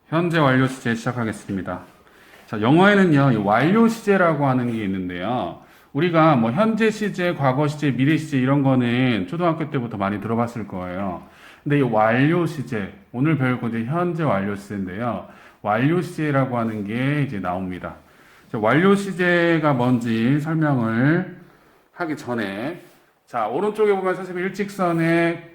현재 완료 시제 시작하겠습니다. 자, 영어에는요, 이 완료 시제라고 하는 게 있는데요. 우리가 뭐 현재 시제, 과거 시제, 미래 시제 이런 거는 초등학교 때부터 많이 들어봤을 거예요. 근데 이 완료 시제, 오늘 배울 건 이제 현재 완료 시제인데요. 완료 시제라고 하는 게 이제 나옵니다. 자, 완료 시제가 뭔지 설명을 하기 전에, 자, 오른쪽에 보면 선생님이 일직선에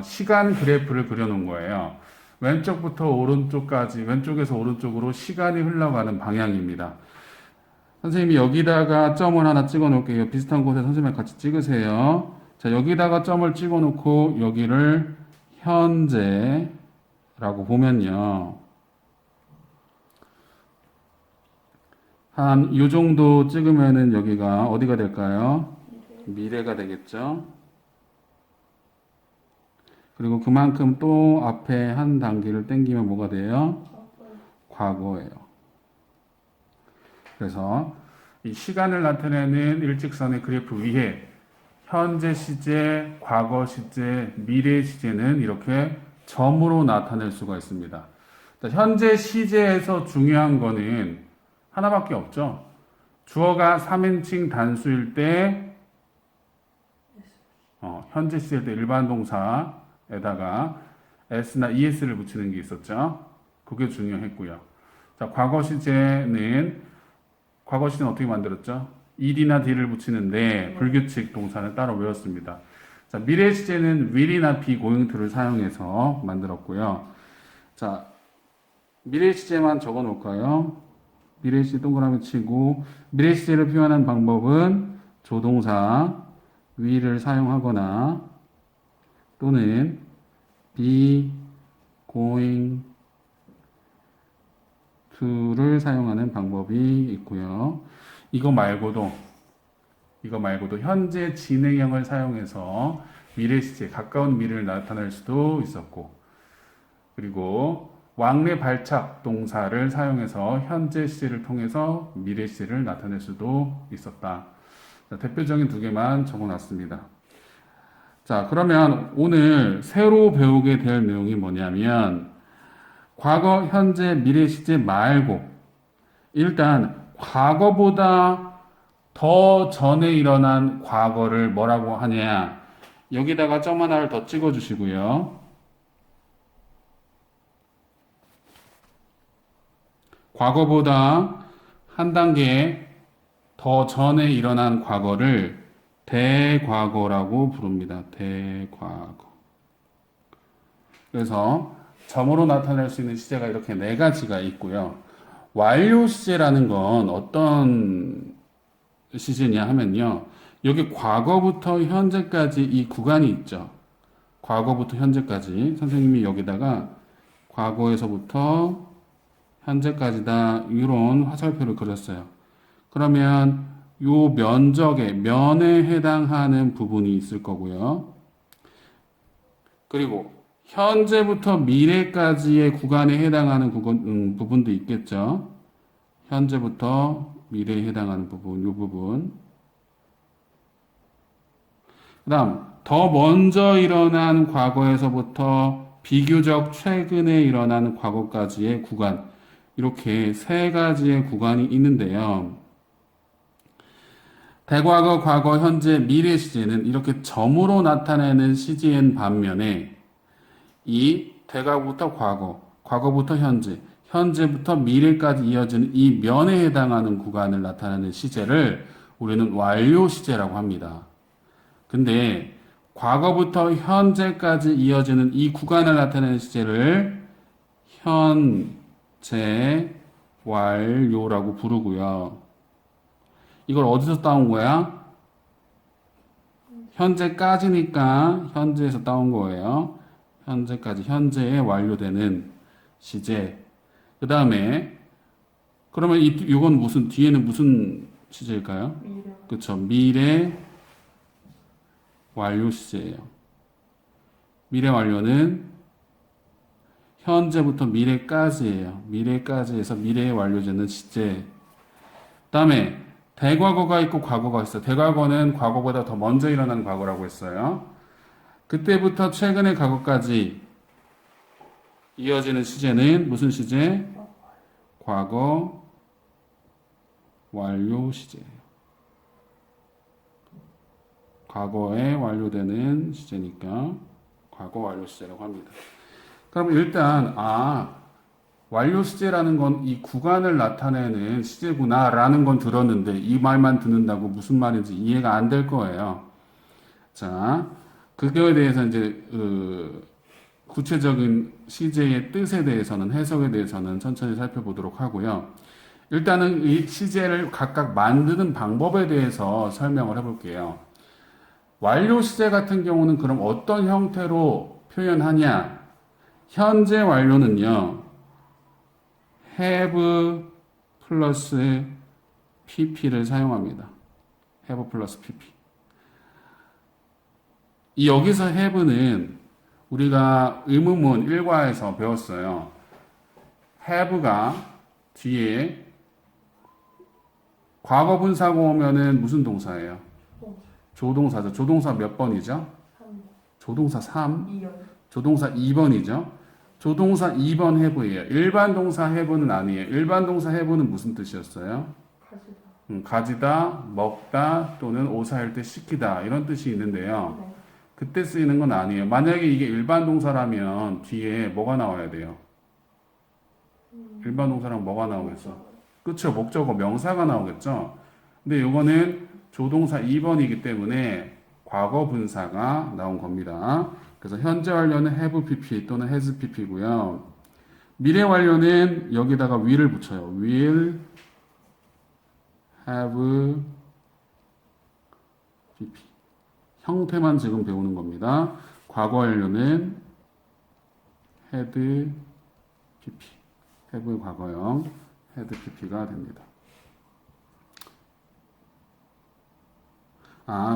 시간 그래프를 그려놓은 거예요. 왼쪽부터 오른쪽까지, 왼쪽에서 오른쪽으로 시간이 흘러가는 방향입니다. 선생님이 여기다가 점을 하나 찍어 놓을게요. 비슷한 곳에 선생님이랑 같이 찍으세요. 자, 여기다가 점을 찍어 놓고 여기를 현재라고 보면요. 한 이 정도 찍으면은 여기가 어디가 될까요? 미래가 되겠죠? 그리고 그만큼 또 앞에 한 단계를 당기면 뭐가 돼요? 과거예요. 그래서 이 시간을 나타내는 일직선의 그래프 위에 현재 시제, 과거 시제, 미래 시제는 이렇게 점으로 나타낼 수가 있습니다. 현재 시제에서 중요한 거는 하나밖에 없죠. 주어가 3인칭 단수일 때, 현재 시제일 때 일반 동사에다가 s나 es를 붙이는 게 있었죠. 그게 중요했고요. 자, 과거 시제는 어떻게 만들었죠? ed나 d를 붙이는데 불규칙 동사는 따로 외웠습니다. 자, 미래 시제는 will이나 be, going to를 사용해서 만들었고요. 자, 미래 시제만 적어 놓을까요? 미래 시제 동그라미 치고, 미래 시제를 표현하는 방법은 조동사 will을 사용하거나 또는 be, going to를 사용하는 방법이 있고요. 이거 말고도 현재 진행형을 사용해서 미래 시제, 가까운 미래를 나타낼 수도 있었고, 그리고 왕래 발착 동사를 사용해서 현재 시제를 통해서 미래 시제를 나타낼 수도 있었다. 자, 대표적인 두 개만 적어놨습니다. 자, 그러면 오늘 새로 배우게 될 내용이 뭐냐면, 과거, 현재, 미래 시제 말고 일단 과거보다 더 전에 일어난 과거를 뭐라고 하냐, 여기다가 점 하나를 더 찍어 주시고요. 과거보다 한 단계 더 전에 일어난 과거를 대과거라고 부릅니다. 대과거. 그래서 점으로 나타낼 수 있는 시제가 이렇게 네 가지가 있고요. 완료 시제라는 건 어떤 시제냐 하면요. 여기 과거부터 현재까지 이 구간이 있죠. 과거부터 현재까지. 선생님이 여기다가 과거에서부터 현재까지다, 이런 화살표를 그렸어요. 그러면 요 면에 해당하는 부분이 있을 거고요. 그리고 현재부터 미래까지의 구간에 해당하는 부분도 있겠죠. 현재부터 미래에 해당하는 부분, 이 부분. 그 다음, 더 먼저 일어난 과거에서부터 비교적 최근에 일어난 과거까지의 구간. 이렇게 세 가지의 구간이 있는데요. 대과거, 과거, 현재, 미래 시제는 이렇게 점으로 나타내는 시제인 반면에 이 대과거부터 과거, 과거부터 현재, 현재부터 미래까지 이어지는 이 면에 해당하는 구간을 나타내는 시제를 우리는 완료 시제라고 합니다. 근데 과거부터 현재까지 이어지는 이 구간을 나타내는 시제를 현재 완료라고 부르고요. 이걸 어디서 따온 거야? 현재까지니까 현재에서 따온 거예요. 현재까지, 현재에 완료되는 시제. 그 다음에, 그러면 이건 뒤에는 무슨 시제일까요? 그쵸. 미래 완료 시제예요. 미래 완료는 현재부터 미래까지예요. 미래까지에서 미래에 완료되는 시제. 그 다음에, 대과거가 있고 과거가 있어요. 대과거는 과거보다 더 먼저 일어난 과거라고 했어요. 그때부터 최근의 과거까지 이어지는 시제는 무슨 시제? 과거 완료 시제예요. 과거에 완료되는 시제니까 과거 완료 시제라고 합니다. 그럼 일단 완료 시제라는 건 이 구간을 나타내는 시제구나라는 건 들었는데 이 말만 듣는다고 무슨 말인지 이해가 안 될 거예요. 자, 그거에 대해서 이제 구체적인 시제의 뜻에 대해서는 해석에 대해서는 천천히 살펴보도록 하고요. 일단은 이 시제를 각각 만드는 방법에 대해서 설명을 해볼게요. 완료 시제 같은 경우는 그럼 어떤 형태로 표현하냐? 현재 완료는요, have 플러스 pp를 사용합니다. have 플러스 pp. 이 여기서 have는 우리가 의문문 1과에서 배웠어요. have가 뒤에 과거 분사가 오면은 무슨 동사예요? 조동사죠. 조동사 몇 번이죠? 3. 조동사 3. 2열. 조동사 2번이죠. 조동사 2번 have예요. 일반 동사 have는 아니에요. 일반 동사 have는 무슨 뜻이었어요? 가지다. 가지다, 먹다 또는 오사할 때 시키다 이런 뜻이 있는데요. 네. 그때 쓰이는 건 아니에요. 만약에 이게 일반 동사라면 뒤에 뭐가 나와야 돼요? 일반 동사랑 뭐가 나오겠어? 그쵸, 목적어 명사가 나오겠죠. 근데 이거는 조동사 2번이기 때문에 과거 분사가 나온 겁니다. 그래서 현재 완료는 have pp 또는 has pp고요. 미래 완료는 여기다가 will을 붙여요. will have pp. 형태만 지금 배우는 겁니다. 과거 완료는 had pp. have 과거형 had pp가 됩니다.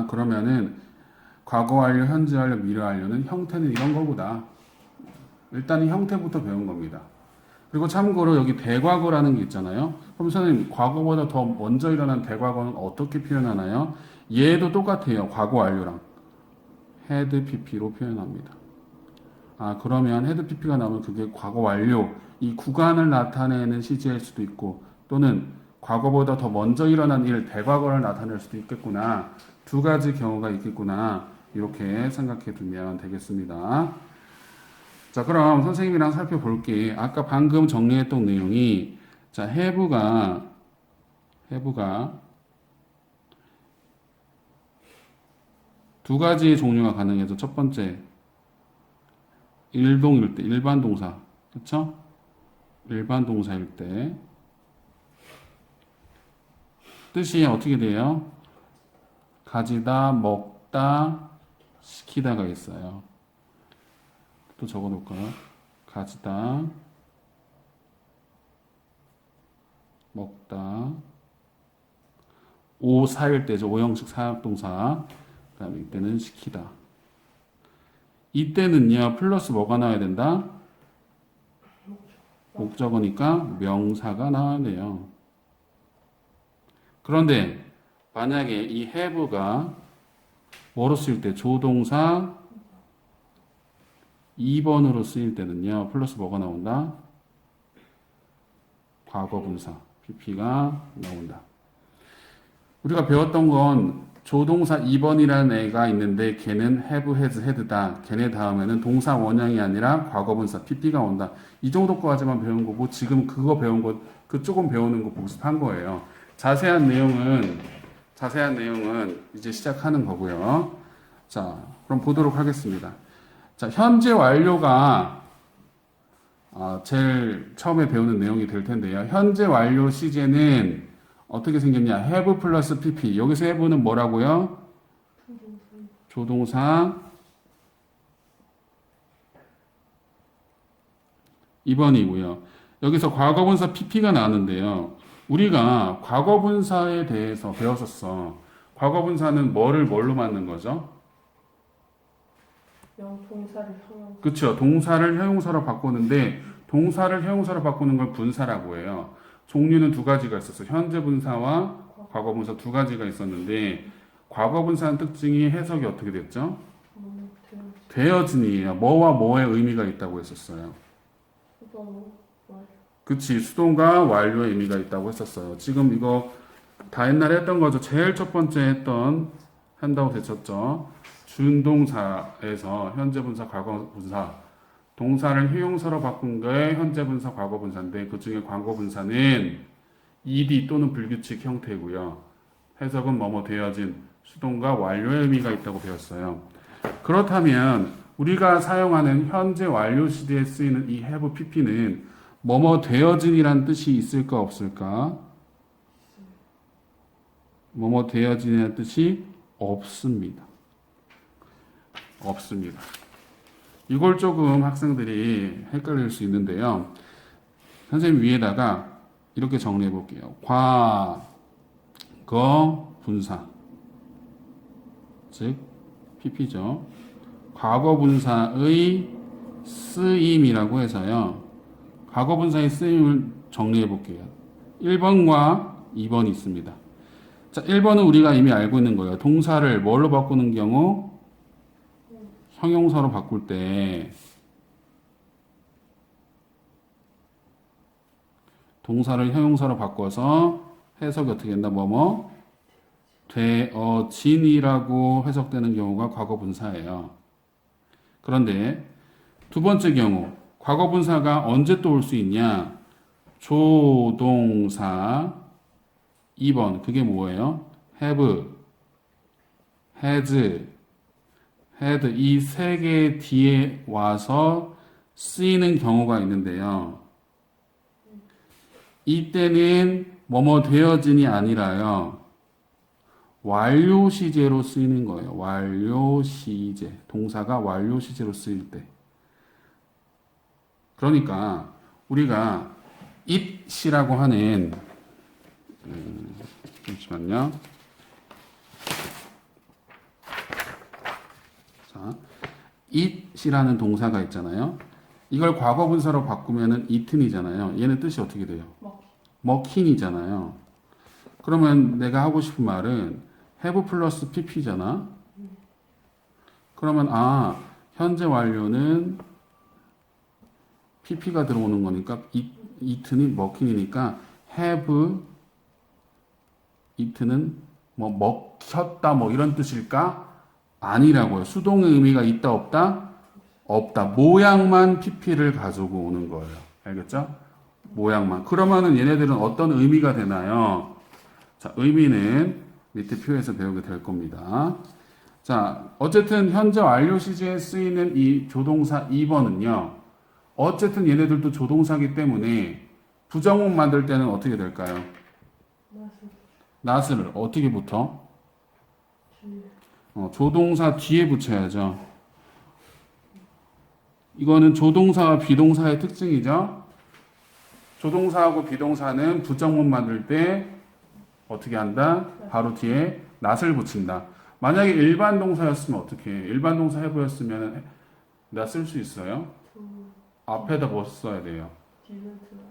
그러면은 과거 완료, 현재 완료, 미래 완료는 형태는 이런 거보다 일단 이 형태부터 배운 겁니다. 그리고 참고로 여기 대과거라는 게 있잖아요. 그럼 선생님 과거보다 더 먼저 일어난 대과거는 어떻게 표현하나요? 얘도 똑같아요. 과거 완료랑 had pp로 표현합니다. 그러면 had pp가 나오면 그게 과거 완료 이 구간을 나타내는 시제일 수도 있고 또는 과거보다 더 먼저 일어난 일 대과거를 나타낼 수도 있겠구나. 두 가지 경우가 있겠구나. 이렇게 생각해 두면 되겠습니다. 자, 그럼 선생님이랑 살펴볼게. 아까 방금 정리했던 내용이 자, have가 두 가지 종류가 가능해서 첫 번째 일동일 때 일반 동사 그렇죠? 일반 동사일 때 뜻이 어떻게 돼요? 가지다, 먹다, 시키다가 있어요. 또 적어 놓을까요? 가지다, 먹다, 오사일 때죠. 오형식 사역동사. 그 다음에 이때는 시키다. 이때는요, 플러스 뭐가 나와야 된다? 목적어니까 명사가 나와야 돼요. 그런데 만약에 이 have가 뭐로 쓰일 때 조동사 2번으로 쓰일 때는요. 플러스 뭐가 나온다? 과거 분사 pp가 나온다. 우리가 배웠던 건 조동사 2번이라는 애가 있는데 걔는 have, has, had다. 걔네 다음에는 동사 원형이 아니라 과거 분사 pp가 온다. 이 정도까지만 배운 거고 지금 그거 배운 거 그 조금 배우는 거 복습한 거예요. 자세한 내용은 이제 시작하는 거고요. 자, 그럼 보도록 하겠습니다. 자, 현재 완료가 제일 처음에 배우는 내용이 될 텐데요. 현재 완료 시제는 어떻게 생겼냐? have 플러스 pp. 여기서 have는 뭐라고요? 조동사 2번이고요. 여기서 과거분사 pp가 나왔는데요. 우리가 과거분사에 대해서 배웠었어. 과거분사는 뭐를 뭘로 만든 거죠? 동사를 형용. 그렇죠. 동사를 형용사로 바꾸는데 동사를 형용사로 바꾸는 걸 분사라고 해요. 종류는 두 가지가 있었어. 현재 분사와 과거 분사 두 가지가 있었는데 과거 분사의 특징이 해석이 어떻게 됐죠? 되어진이에요. 뭐와 뭐의 의미가 있다고 했었어요. 수동 완료. 그치, 수동과 완료의 의미가 있다고 했었어요. 지금 이거 다 옛날에 했던 거죠. 제일 첫 번째 한다고 되셨죠. 준동사에서 현재 분사, 과거 분사, 동사를 형용사로 바꾼 게 현재 분사, 과거 분사인데 그 중에 과거 분사는 ed 또는 불규칙 형태고요. 해석은 뭐뭐 되어진 수동과 완료의 의미가 있다고 배웠어요. 그렇다면 우리가 사용하는 현재 완료 시제에 쓰이는 이 have pp는 뭐뭐 되어진이란 뜻이 있을까 없을까? 뭐뭐 되어진이라는 뜻이 없습니다. 없습니다. 이걸 조금 학생들이 헷갈릴 수 있는데요. 선생님 위에다가 이렇게 정리해 볼게요. 과거 분사, 즉 pp죠. 과거 분사의 쓰임이라고 해서요. 과거 분사의 쓰임을 정리해 볼게요. 1번과 2번이 있습니다. 자, 1번은 우리가 이미 알고 있는 거예요. 동사를 뭘로 바꾸는 경우? 형용사로 바꿀 때 동사를 형용사로 바꿔서 해석이 어떻게 된다? 뭐뭐 되어진이라고 해석되는 경우가 과거 분사예요. 그런데 두 번째 경우 과거 분사가 언제 또 올 수 있냐? 조동사 2번 그게 뭐예요? have, has, had 이 세 개 뒤에 와서 쓰이는 경우가 있는데요. 이때는 뭐뭐 되어진이 아니라요. 완료 시제로 쓰이는 거예요. 완료 시제. 동사가 완료 시제로 쓰일 때. 그러니까 우리가 it이라고 하는 잠시만요. 자, it이라는 동사가 있잖아요. 이걸 과거 분사로 바꾸면은 it은이잖아요. 얘는 뜻이 어떻게 돼요? 먹힌이잖아요. 그러면 내가 하고 싶은 말은 have 플러스 pp잖아. 그러면 현재 완료는 pp가 들어오는 거니까 it는 먹힌이니까 have it는 뭐 먹혔다 뭐 이런 뜻일까? 아니라고요. 수동의 의미가 있다 없다? 없다. 모양만 pp를 가지고 오는 거예요. 알겠죠? 모양만. 그러면은 얘네들은 어떤 의미가 되나요? 자, 의미는 밑에 표에서 배우게 될 겁니다. 자, 어쨌든 현재 완료 시제에 쓰이는 이 조동사 2번은요. 어쨌든 얘네들도 조동사기 때문에 부정문 만들 때는 어떻게 될까요? not을 어떻게 붙어? 조동사 뒤에 붙여야죠. 이거는 조동사와 비동사의 특징이죠. 조동사하고 비동사는 부정문 만들 때 어떻게 한다? 바로 뒤에 not을 붙인다. 만약에 일반 동사였으면 어떻게 해? 일반 동사 해보였으면 not 쓸 수 있어요? 앞에다 뭐 써야 돼요?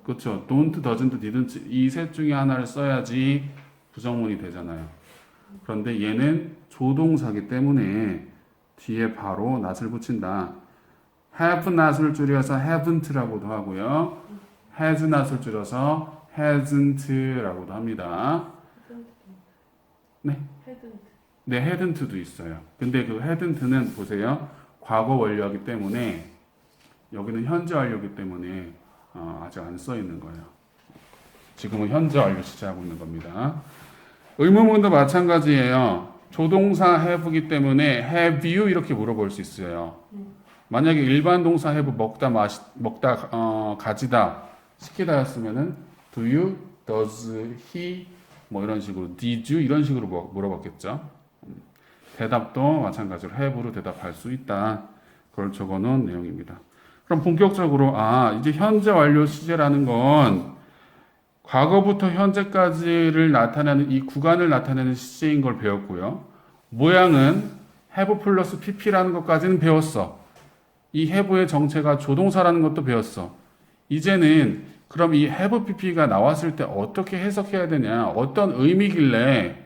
그렇죠. don't, doesn't, didn't 이 셋 중에 하나를 써야지 부정문이 되잖아요. 그런데 얘는 조동사기 때문에 뒤에 바로 not을 붙인다. have not을 줄여서 haven't라고도 하고요. has not을 줄여서 hasn't라고도 합니다. 네? 네, hadn't도 있어요. 근데 그 hadn't는 보세요. 과거 완료이기 때문에 여기는 현재 완료이기 때문에 아직 안 써 있는 거예요. 지금은 현재 완료 시제하고 있는 겁니다. 의문문도 마찬가지예요. 조동사 have이기 때문에 have you 이렇게 물어볼 수 있어요. 만약에 일반 동사 have 먹다 가지다 시키다였으면은 do you, does he 뭐 이런 식으로 did you 이런 식으로 물어봤겠죠. 대답도 마찬가지로 have로 대답할 수 있다. 그걸 적어놓은 내용입니다. 그럼 본격적으로 이제 현재 완료 시제라는 건 과거부터 현재까지를 나타내는 이 구간을 나타내는 시제인 걸 배웠고요. 모양은 have 플러스 pp라는 것까지는 배웠어. 이 have의 정체가 조동사라는 것도 배웠어. 이제는 그럼 이 have pp가 나왔을 때 어떻게 해석해야 되냐? 어떤 의미길래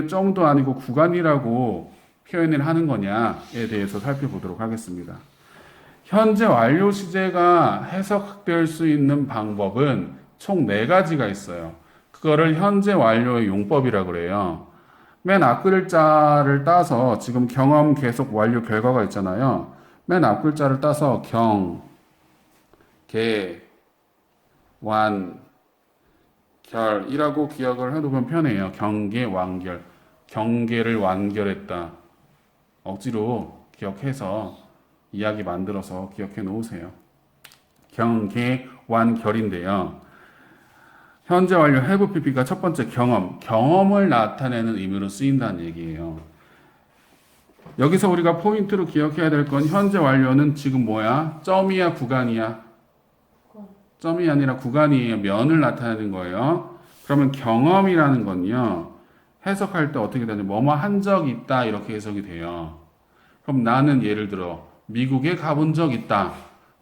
정도 아니고 구간이라고 표현을 하는 거냐에 대해서 살펴보도록 하겠습니다. 현재 완료 시제가 해석될 수 있는 방법은 총 4가지가 있어요. 그거를 현재 완료의 용법이라고 그래요. 맨 앞글자를 따서 지금 경험 계속 완료 결과가 있잖아요. 맨 앞글자를 따서 경, 계, 완, 결이라고 기억을 해두면 편해요. 경계, 완결. 경계를 완결했다. 억지로 기억해서 이야기 만들어서 기억해 놓으세요. 경계, 완결인데요. 현재 완료 have pp가 첫 번째 경험을 나타내는 의미로 쓰인다는 얘기예요. 여기서 우리가 포인트로 기억해야 될 건 현재 완료는 지금 뭐야? 점이야, 구간이야? 점이 아니라 구간이에요. 면을 나타내는 거예요. 그러면 경험이라는 건요. 해석할 때 어떻게 되냐? 뭐뭐 한 적 있다 이렇게 해석이 돼요. 그럼 나는 예를 들어 미국에 가본 적 있다.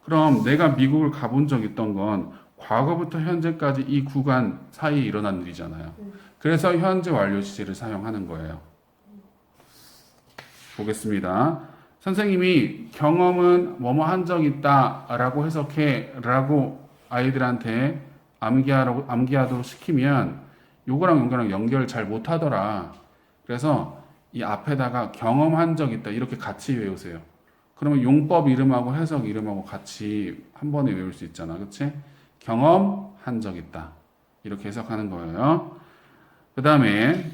그럼 내가 미국을 가본 적 있던 건 과거부터 현재까지 이 구간 사이에 일어난 일이잖아요. 그래서 현재 완료 시제를 사용하는 거예요. 보겠습니다. 선생님이 경험은 뭐뭐 한 적 있다라고 해석해 라고 아이들한테 암기하도록 시키면 요거랑 연결을 잘 못하더라. 그래서 이 앞에다가 경험한 적 있다 이렇게 같이 외우세요. 그러면 용법 이름하고 해석 이름하고 같이 한 번에 외울 수 있잖아. 그치? 경험한 적 있다. 이렇게 해석하는 거예요. 그 다음에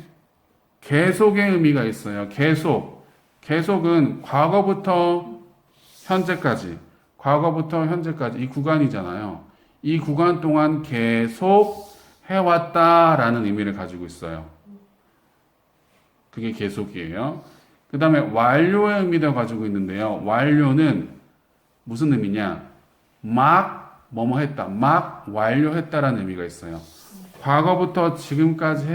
계속의 의미가 있어요. 계속은 과거부터 현재까지 이 구간이잖아요. 이 구간 동안 계속 해왔다라는 의미를 가지고 있어요. 그게 계속이에요. 그 다음에 완료의 의미도 가지고 있는데요. 완료는 무슨 의미냐? 막 뭐뭐 했다. 막 완료했다라는 의미가 있어요. 과거부터 지금까지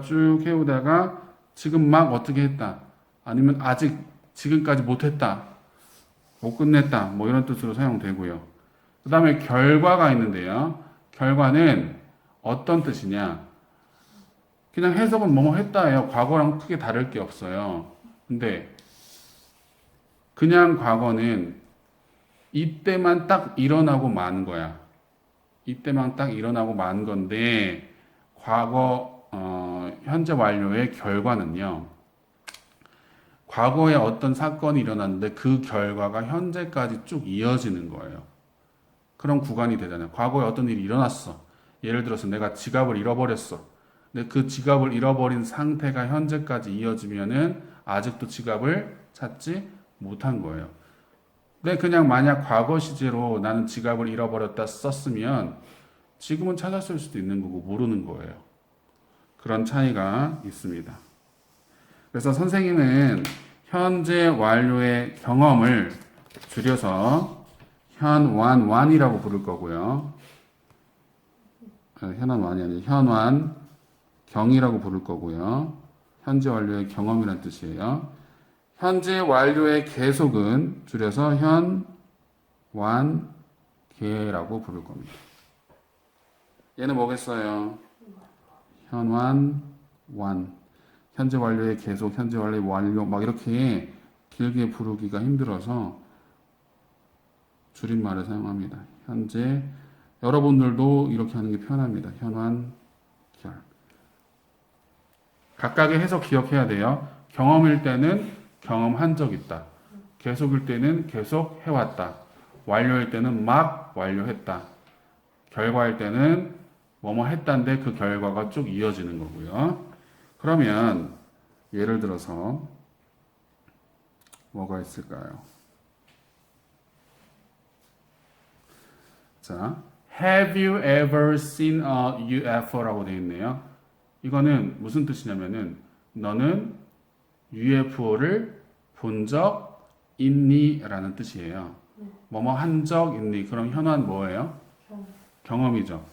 쭉 해오다가 지금 막 어떻게 했다. 아니면 아직 지금까지 못했다. 못 끝냈다. 뭐 이런 뜻으로 사용되고요. 그 다음에 결과가 있는데요. 결과는 어떤 뜻이냐? 그냥 해석은 뭐뭐 했다예요. 과거랑 크게 다를 게 없어요. 근데 그냥 과거는 이때만 딱 일어나고 만 거야. 이때만 딱 일어나고 만 건데 현재 완료의 결과는요. 과거에 어떤 사건이 일어났는데 그 결과가 현재까지 쭉 이어지는 거예요. 그런 구간이 되잖아요. 과거에 어떤 일이 일어났어. 예를 들어서 내가 지갑을 잃어버렸어. 근데 그 지갑을 잃어버린 상태가 현재까지 이어지면은 아직도 지갑을 찾지 못한 거예요. 근데 그냥 만약 과거 시제로 나는 지갑을 잃어버렸다 썼으면 지금은 찾았을 수도 있는 거고 모르는 거예요. 그런 차이가 있습니다. 그래서 선생님은 현재 완료의 경험을 줄여서 현완완이라고 부를 거고요. 현완완이 아니라 현완경이라고 부를 거고요. 현재 완료의 경험이라는 뜻이에요. 현재 완료의 계속은 줄여서 현완계라고 부를 겁니다. 얘는 뭐겠어요? 현완완. 현재 완료의 계속, 현재 완료의 완료, 막 이렇게 길게 부르기가 힘들어서 줄임말을 사용합니다. 현재, 여러분들도 이렇게 하는 게 편합니다. 현완, 결. 각각의 해석 기억해야 돼요. 경험일 때는 경험한 적 있다. 계속일 때는 계속 해왔다. 완료일 때는 막 완료했다. 결과일 때는 뭐뭐 했다인데 그 결과가 쭉 이어지는 거고요. 그러면 예를 들어서 뭐가 있을까요? 자, Have you ever seen a UFO라고 되어 있네요. 이거는 무슨 뜻이냐면은 너는 UFO를 본 적 있니? 라는 뜻이에요. 뭐뭐 한 적 있니? 그럼 현황 뭐예요? 경험이죠.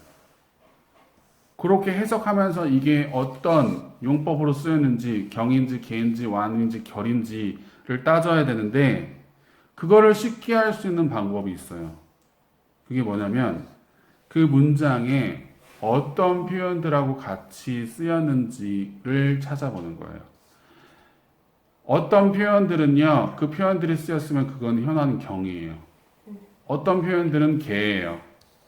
그렇게 해석하면서 이게 어떤 용법으로 쓰였는지 경인지 계인지 완인지 결인지를 따져야 되는데 그거를 쉽게 할 수 있는 방법이 있어요. 그게 뭐냐면 그 문장에 어떤 표현들하고 같이 쓰였는지를 찾아보는 거예요. 어떤 표현들은요, 그 표현들이 쓰였으면 그건 현황 경이에요. 어떤 표현들은 개예요.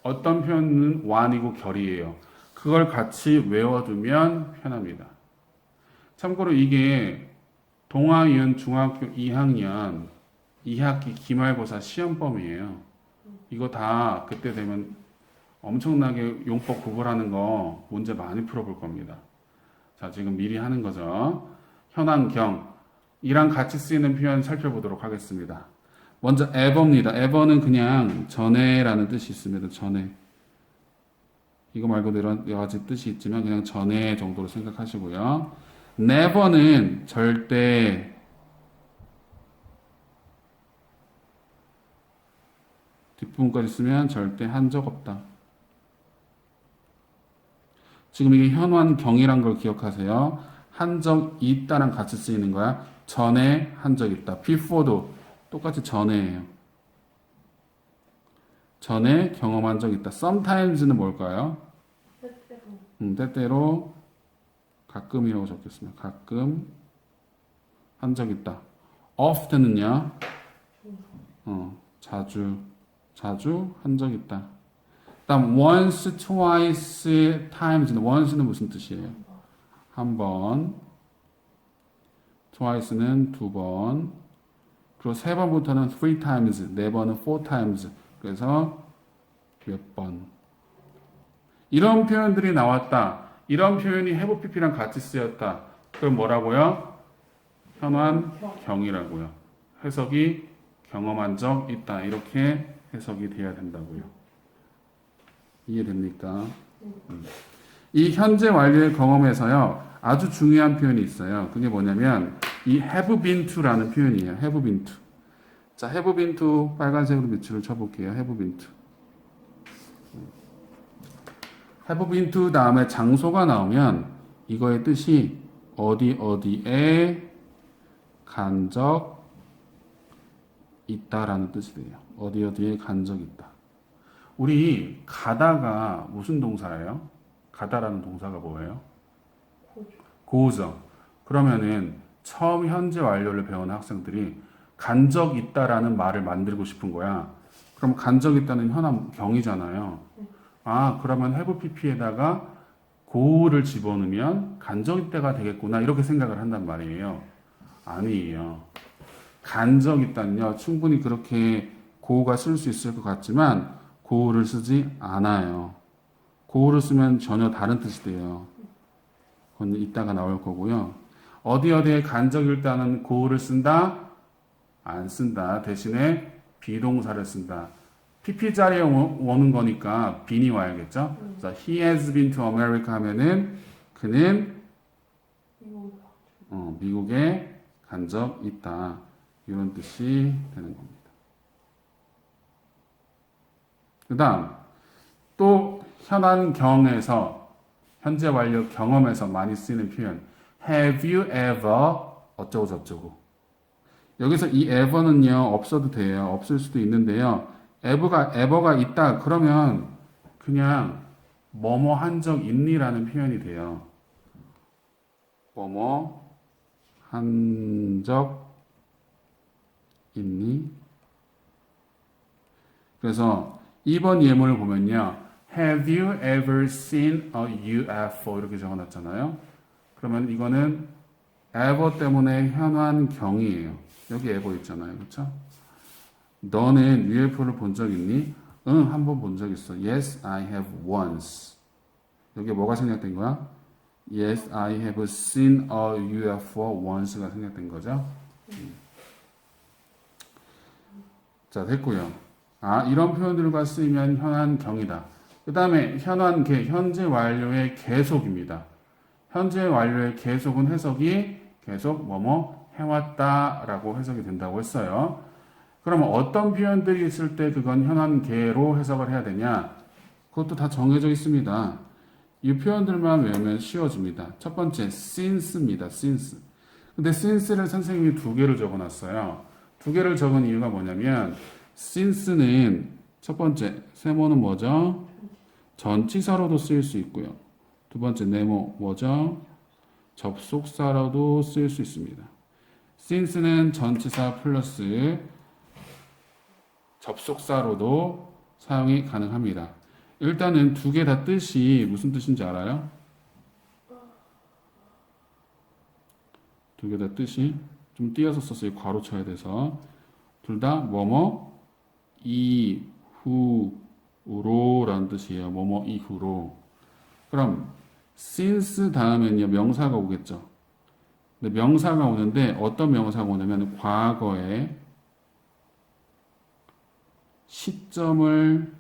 어떤 표현은 완이고 결이에요. 그걸 같이 외워두면 편합니다. 참고로 이게 동아이은 중학교 2학년 2학기 기말고사 시험범이에요. 이거 다 그때 되면 엄청나게 용법 구분하는 거 문제 많이 풀어볼 겁니다. 자, 지금 미리 하는 거죠. 현황, 경. 이랑 같이 쓰이는 표현 살펴보도록 하겠습니다. 먼저 ever입니다. ever는 그냥 전에라는 뜻이 있습니다. 전에. 이거 말고도 여러 가지 뜻이 있지만 그냥 전에 정도로 생각하시고요. never는 절대, 뒷부분까지 쓰면 절대 한 적 없다. 지금 이게 현완경이란 걸 기억하세요. 한 적 있다랑 같이 쓰이는 거야. 전에 한 적 있다. before도 똑같이 전에예요. 전에 경험한 적 있다. sometimes는 뭘까요? 때때로 가끔이라고 적겠습니다. 가끔 한 적 있다. often은요. 자주 한 적 있다. 다음 once, twice, times는 once는 무슨 뜻이에요? 한 번. twice는 두 번. 그리고 세 번부터는 three times, 네 번은 four times. 그래서 몇 번. 이런 표현들이 나왔다. 이런 표현이 have pp랑 같이 쓰였다. 그럼 뭐라고요? 현완경이라고요. 해석이 경험한 적 있다. 이렇게 해석이 돼야 된다고요. 이해됩니까? 이 현재 완료의 경험에서요. 아주 중요한 표현이 있어요. 그게 뭐냐면 이 have been to라는 표현이에요. have been to. 자, have been to 빨간색으로 밑줄을 쳐볼게요. have been to. have been to 다음에 장소가 나오면 이거의 뜻이 어디에 간 적 있다라는 뜻이 돼요. 어디에 간 적 있다. 우리 가다가 무슨 동사예요? 가다라는 동사가 뭐예요? 고우정. 그러면은 처음 현재 완료를 배우는 학생들이 간 적 있다라는 말을 만들고 싶은 거야. 그럼 간 적 있다는 현황 경이잖아요. 아, 그러면 have pp에다가 고를 집어넣으면 간 적 있다가 되겠구나 이렇게 생각을 한단 말이에요. 아니에요. 간 적 있다는요. 충분히 그렇게 고가 쓸 수 있을 것 같지만 고를 쓰지 않아요. 고를 쓰면 전혀 다른 뜻이 돼요. 그건 이따가 나올 거고요. 어디에 간 적이 있다는 고를 쓴다? 안 쓴다. 대신에 비동사를 쓴다. PP 자리에 오는 거니까 bean이 와야겠죠? 그래서 he has been to America 하면은 그는 미국에 간 적 있다. 이런 뜻이 되는 겁니다. 그 다음 또 현안경에서 현재 완료 경험에서 많이 쓰이는 표현 have you ever 어쩌고 저쩌고. 여기서 이 ever는요 없어도 돼요. 없을 수도 있는데요. ever가 있다 그러면 그냥 뭐뭐 한 적 있니라는 표현이 돼요. 뭐뭐 한 적 있니? 그래서 2번 예문을 보면요. Have you ever seen a UFO? 이렇게 적어놨잖아요. 그러면 이거는 ever 때문에 현환경이에요. 여기 ever 있잖아요. 그렇죠? 너는 UFO를 본 적 있니? 응, 한 번 본 적 있어. Yes, I have once. 여기 뭐가 생략된 거야? Yes, I have seen a UFO once가 생략된 거죠. 자, 됐고요. 아, 이런 표현들과 쓰이면 현환경이다. 그 다음에 현환계, 현재 완료의 계속입니다. 현재 완료의 계속은 해석이 계속 뭐뭐 해왔다라고 해석이 된다고 했어요. 그러면 어떤 표현들이 있을 때 그건 현환계로 해석을 해야 되냐? 그것도 다 정해져 있습니다. 이 표현들만 외우면 쉬워집니다. 첫 번째, since입니다. since. 근데 since를 선생님이 두 개를 적어놨어요. 두 개를 적은 이유가 뭐냐면 since는 첫 번째, 세모는 뭐죠? 전치사로도 쓰일 수 있고요. 두 번째, 네모 뭐죠? 접속사로도 쓰일 수 있습니다. since는 전치사 플러스 접속사로도 사용이 가능합니다. 일단은 두 개 다 뜻이 무슨 뜻인지 알아요? 두 개 다 뜻이 좀 띄어서 썼어요. 괄호 쳐야 돼서. 둘 다 뭐뭐 이후로라는 뜻이에요. 뭐뭐 이후로. 그럼 since 다음엔요 명사가 오겠죠. 근데 명사가 오는데 어떤 명사가 오냐면 과거의 시점을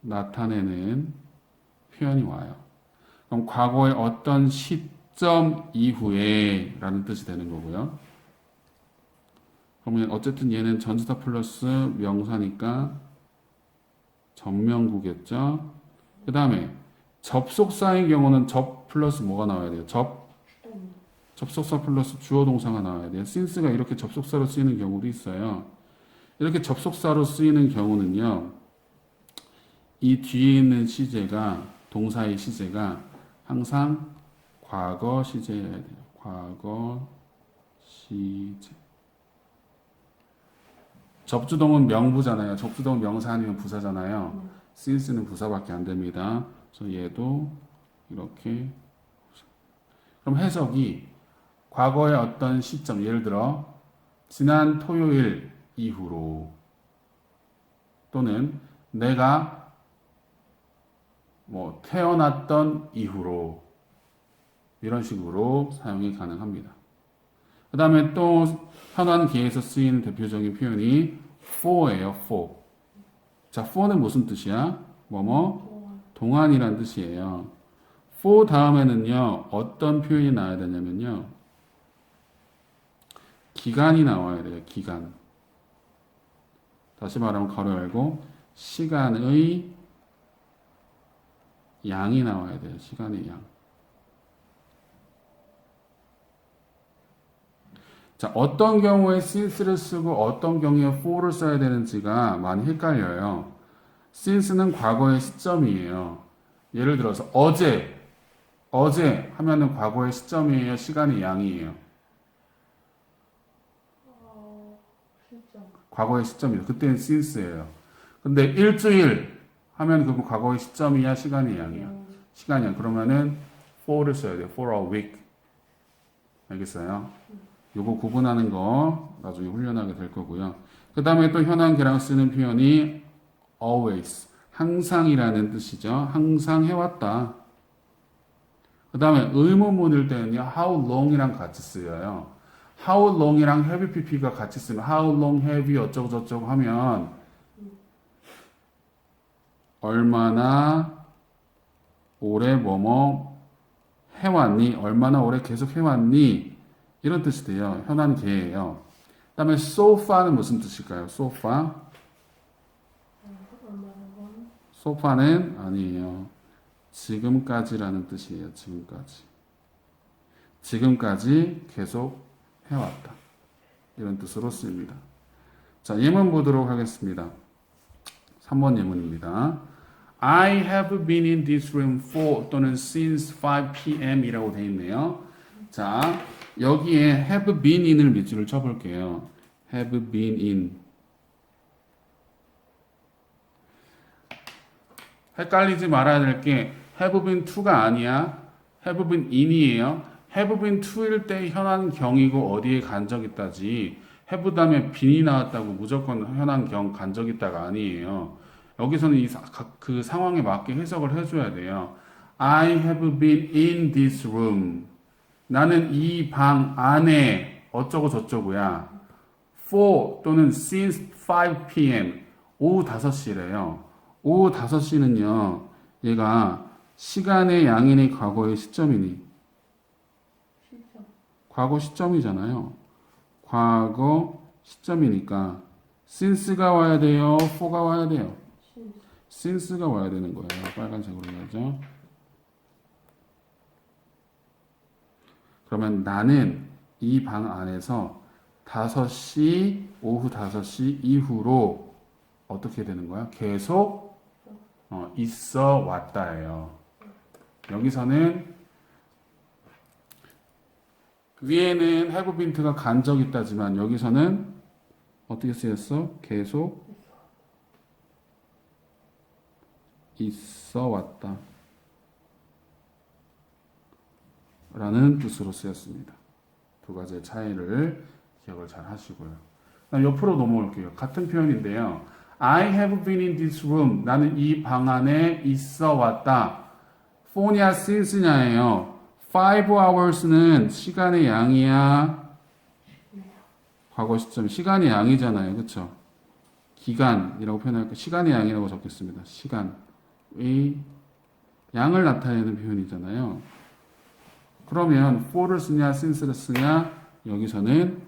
나타내는 표현이 와요. 그럼 과거의 어떤 시점 이후에 라는 뜻이 되는 거고요. 그러면 어쨌든 얘는 전치사 플러스 명사니까 전명구겠죠. 그 다음에 접속사의 경우는 접 플러스 뭐가 나와야 돼요? 접속사 플러스 주어 동사가 나와야 돼요. since가 이렇게 접속사로 쓰이는 경우도 있어요. 이렇게 접속사로 쓰이는 경우는요. 이 뒤에 있는 시제가 동사의 시제가 항상 과거 시제여야 돼요. 과거 시제. 접주동은 명부잖아요. 접주동은 명사 아니면 부사잖아요. since는 부사밖에 안 됩니다. 그래서 얘도 이렇게. 그럼 해석이 과거의 어떤 시점, 예를 들어 지난 토요일 이후로 또는 내가 뭐 태어났던 이후로 이런 식으로 사용이 가능합니다. 그 다음에 또 현안기에서 쓰이는 대표적인 표현이 for예요. for. 자, for는 무슨 뜻이야? 뭐뭐? 동안이란 뜻이에요. for 다음에는요 어떤 표현이 나와야 되냐면요 기간이 나와야 돼요. 기간. 다시 말하면 가로 열고 시간의 양이 나와야 돼요. 시간의 양. 자, 어떤 경우에 since를 쓰고 어떤 경우에 for를 써야 되는지가 많이 헷갈려요. since는 과거의 시점이에요. 예를 들어서 어제 하면은 과거의 시점이에요. 시간의 양이에요. 과거의 시점이에요. 그때는 since예요. 근데 일주일 하면 그건 과거의 시점이야, 시간의 양이야. 시간이 양. 그러면은 for를 써야 돼요. for a week. 알겠어요? 요거 구분하는 거 나중에 훈련하게 될 거고요. 그 다음에 또 현황계랑 쓰는 표현이 always, 항상이라는 뜻이죠. 항상 해왔다. 그 다음에 의문문일 때는요, how long이랑 같이 쓰여요. how long이랑 have pp가 같이 쓰면 how long have you 어쩌고 저쩌고 하면 얼마나 오래 뭐뭐 해왔니? 얼마나 오래 계속 해왔니? 이런 뜻이 돼요. 현안계예요. 그 다음에 so far는 무슨 뜻일까요? so far? so far는 아니에요. 지금까지라는 뜻이에요. 지금까지. 지금까지 계속 해왔다. 이런 뜻으로 쓰입니다. 자, 예문 보도록 하겠습니다. 3번 예문입니다. I have been in this room for 또는 since 5 p.m. 이라고 되어 있네요. 자, 여기에 have been in을 밑줄을 쳐볼게요. have been in. 헷갈리지 말아야 될 게 have been to가 아니야. have been in이에요. have been to일 때 현안경이고 어디에 간 적 있다지 have 다음에 bean이 나왔다고 무조건 현안경 간 적 있다가 아니에요. 여기서는 그 상황에 맞게 해석을 해줘야 돼요. I have been in this room. 나는 이 방 안에 어쩌고 저쩌고야. for 또는 since 5 p.m. 오후 5시래요. 오후 5시는요. 얘가 시간의 양이니 과거의 시점이니? 과거 시점이잖아요. 과거 시점이니까 since가 와야 돼요? for가 와야 돼요? since가 와야 되는 거예요. 빨간색으로 해야죠. 그러면 나는 이 방 안에서 5시, 오후 5시 이후로 어떻게 되는 거야? 계속 있어 왔다예요. 여기서는 위에는 have been가 간 적 있다지만 여기서는 어떻게 쓰였어? 계속 있어 왔다 라는 뜻으로 쓰였습니다. 두 가지의 차이를 기억을 잘 하시고요. 그다음 옆으로 넘어올게요. 같은 표현인데요. I have been in this room. 나는 이 방 안에 있어 왔다. for냐 since냐예요. 5 hours는 시간의 양이야. 과거 시점. 시간의 양이잖아요. 그쵸? 기간이라고 표현할까? 시간의 양이라고 적겠습니다. 시간의 양을 나타내는 표현이잖아요. 그러면 for를 쓰냐 since를 쓰냐? 여기서는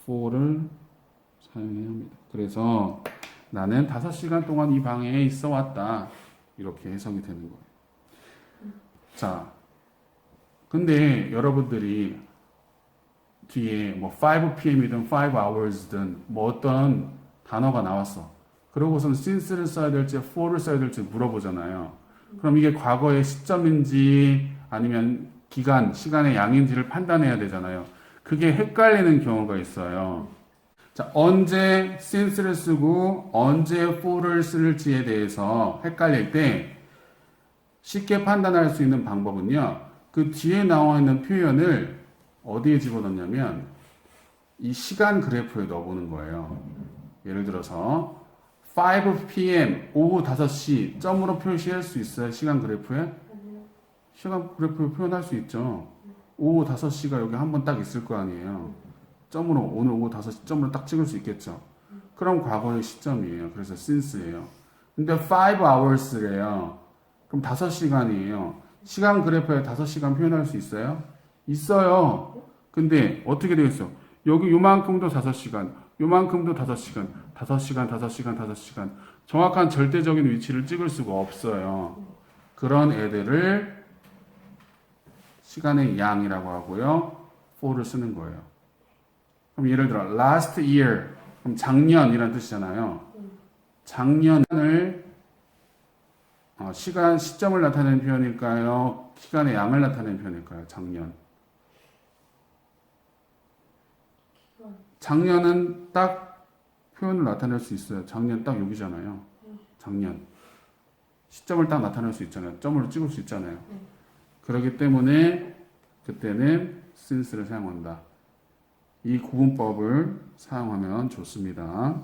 for를 사용해야 합니다. 그래서 나는 5시간 동안 이 방에 있어 왔다. 이렇게 해석이 되는 거예요. 자, 근데 여러분들이 뒤에 뭐 5pm이든 5hours든 뭐 어떤 단어가 나왔어. 그러고선 since를 써야 될지 for를 써야 될지 물어보잖아요. 그럼 이게 과거의 시점인지 아니면 기간, 시간의 양인지를 판단해야 되잖아요. 그게 헷갈리는 경우가 있어요. 자, 언제 since를 쓰고 언제 for를 쓸지에 대해서 헷갈릴 때 쉽게 판단할 수 있는 방법은요. 그 뒤에 나와 있는 표현을 어디에 집어넣냐면 이 시간 그래프에 넣어보는 거예요. 예를 들어서 5pm 오후 5시 점으로 표시할 수 있어요? 시간 그래프에? 아니요. 시간 그래프에 표현할 수 있죠. 오후 5시가 여기 한 번 딱 있을 거 아니에요. 점으로 오늘 오후 5시 점으로 딱 찍을 수 있겠죠. 그럼 과거의 시점이에요. 그래서 since예요. 근데 5 hours래요. 그럼 5시간이에요. 시간 그래프에 5시간 표현할 수 있어요? 있어요. 근데 어떻게 되겠어? 여기 요만큼도 5시간, 요만큼도 5시간, 5시간, 5시간, 5시간. 정확한 절대적인 위치를 찍을 수가 없어요. 그런 애들을 시간의 양이라고 하고요. for를 쓰는 거예요. 그럼 예를 들어 last year, 그럼 작년이라는 뜻이잖아요. 작년을 시간, 시점을 나타내는 표현일까요? 시간의 양을 나타내는 표현일까요? 작년. 작년은 딱 표현을 나타낼 수 있어요. 작년 딱 여기잖아요. 작년. 시점을 딱 나타낼 수 있잖아요. 점으로 찍을 수 있잖아요. 그렇기 때문에 그때는 since를 사용한다. 이 구분법을 사용하면 좋습니다.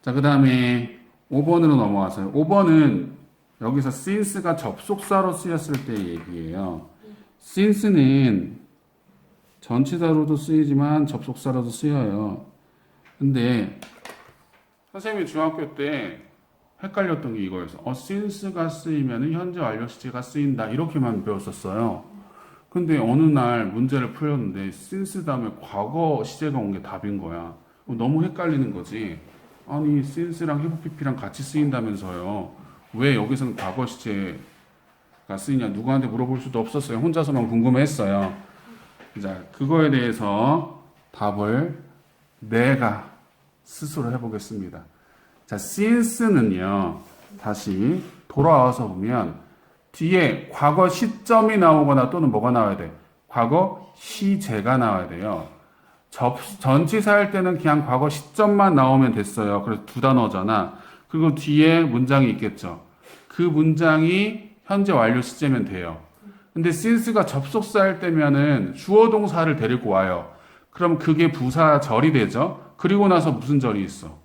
자, 그 다음에 5번으로 넘어가서요. 5번은 여기서 since가 접속사로 쓰였을 때 얘기예요. since는 전치사로도 쓰이지만 접속사로도 쓰여요. 근데 선생님이 중학교 때 헷갈렸던 게 이거였어. since가 쓰이면 현재 완료 시제가 쓰인다. 이렇게만 배웠었어요. 근데 어느 날 문제를 풀렸는데 since 다음에 과거 시제가 온 게 답인 거야. 너무 헷갈리는 거지. 아니 since랑 have pp랑 같이 쓰인다면서요. 왜 여기서는 과거 시제가 쓰이냐 누구한테 물어볼 수도 없었어요. 혼자서만 궁금해했어요. 자, 그거에 대해서 답을 내가 스스로 해보겠습니다. 자, since는요, 다시 돌아와서 보면 뒤에 과거 시점이 나오거나 또는 뭐가 나와야 돼? 과거 시제가 나와야 돼요. 전치사일 때는 그냥 과거 시점만 나오면 됐어요. 그래서 두 단어잖아. 그리고 뒤에 문장이 있겠죠. 그 문장이 현재 완료 시제면 돼요. 근데 since가 접속사일 때면은 주어 동사를 데리고 와요. 그럼 그게 부사절이 되죠. 그리고 나서 무슨 절이 있어?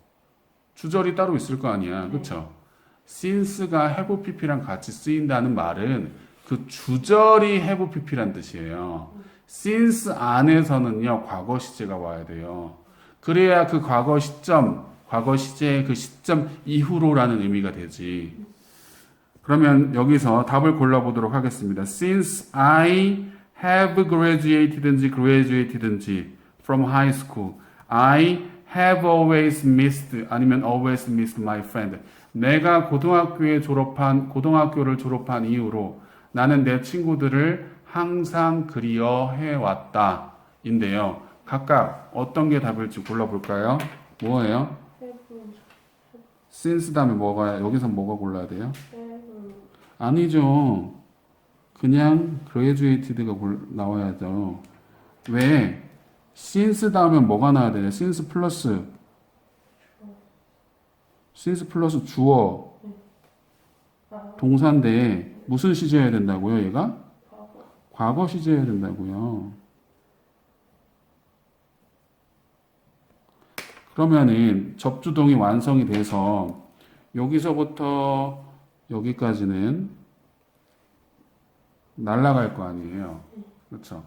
주절이 따로 있을 거 아니야. 그쵸? since가 have pp랑 같이 쓰인다는 말은 그 주절이 have pp란 뜻이에요. since 안에서는요, 과거 시제가 와야 돼요. 그래야 그 과거 시점, 과거 시제의 그 시점 이후로라는 의미가 되지. 그러면 여기서 답을 골라보도록 하겠습니다. Since I have graduated인지 from high school, I have always missed 아니면 always missed my friend. 내가 고등학교를 졸업한 이후로 나는 내 친구들을 항상 그리워해 왔다. 인데요. 각각 어떤 게 답일지 골라볼까요? 뭐예요? since 다음에 여기서 뭐가 골라야 돼요? 아니죠. 그냥 graduated가 나와야죠. 왜? since 다음에 뭐가 나와야 되냐? since 플러스 주어 아, 동사인데 무슨 시제여야 된다고요? 얘가 과거. 과거 시제여야 된다고요. 그러면은 접두동이 완성이 돼서 여기서부터 여기까지는 날아갈 거 아니에요. 그렇죠?